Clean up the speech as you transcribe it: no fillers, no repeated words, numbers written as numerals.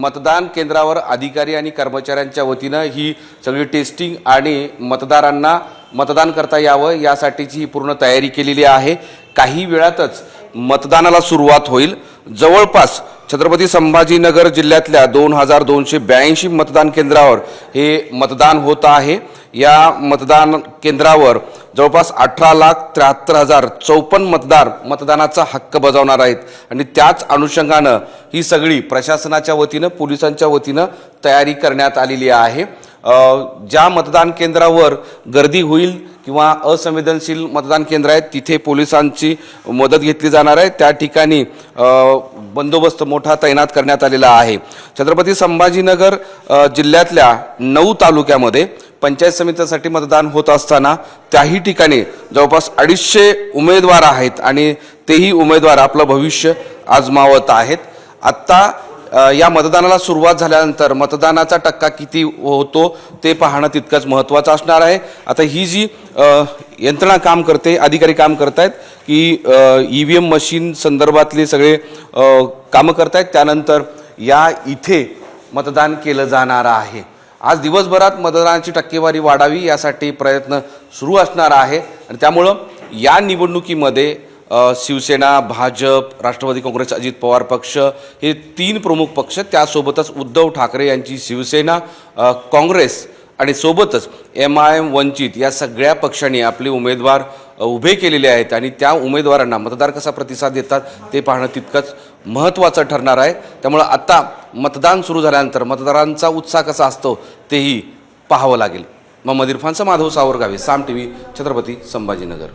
मतदान केंद्रावर अधिकारी आणि कर्मचाऱ्यांच्या वतीनं ही सगळी टेस्टिंग आणि मतदारांना मतदान करता यावं यासाठीची पूर्ण तयारी केलेली आहे। काही वेळातच मतदानाला सुरुवात होईल। जवळपास छत्रपती संभाजीनगर जिल्ह्यातल्या 2282 मतदान केंद्रावर हे मतदान होत आहे। या मतदान केंद्रावर जवळपास 18,73,054 मतदार मतदानाचा हक्क बजावणार आहेत आणि त्याच अनुषंगाने ही सगळी प्रशासनाच्या वतीने पोलिसांच्या वतीने तयारी करण्यात आलेली आहे। ज्या मतदान केंद्रावर गर्दी होईल किंवा असंवेदनशील मतदान केंद्र आहेत तिथे पोलिसांची मदत घेतली जाणार आहे। त्या ठिकाणी बंदोबस्त मोठा तैनात करण्यात आलेला आहे। छत्रपती संभाजीनगर जिल्ह्यातल्या 9 तालुक्यामध्ये पंचायत समितीसाठी मतदान होत असताना त्याही ठिकाणी जवळपास 250 उमेदवार आहेत आणि तेही उमेदवार आपलं भविष्य आजमावत आहेत। आता या मतदानाला सुरुवात झाल्यानंतर मतदानाचा टक्का किती होतो ते पाहणं तितकंच महत्त्वाचं असणार आहे। आता ही जी यंत्रणा काम करते, अधिकारी काम करतायत की EVM मशीन संदर्भातले सगळे कामं करतायत, त्यानंतर या इथे मतदान केलं जाणार आहे। आज दिवसभरात मतदानाची टक्केवारी वाढावी यासाठी प्रयत्न सुरू असणार आहे आणि त्यामुळे या निवडणुकीमध्ये शिवसेना, भाजप, राष्ट्रवादी काँग्रेस, अजित पवार पक्ष हे 3 प्रमुख पक्ष, त्यासोबतच उद्धव ठाकरे यांची शिवसेना, काँग्रेस आणि सोबतच MIM वंचित या सगळ्या पक्षांनी आपले उमेदवार उभे केलेले आहेत आणि त्या उमेदवारांना मतदार कसा प्रतिसाद देतात ते पाहणं तितकंच महत्त्वाचं ठरणार आहे। त्यामुळे आता मतदान सुरू झाल्यानंतर मतदारांचा उत्साह कसा असतो तेही पाहावं लागेल। मोहम्मद इरफानचा माधव सावरगावे, साम TV, छत्रपती संभाजीनगर।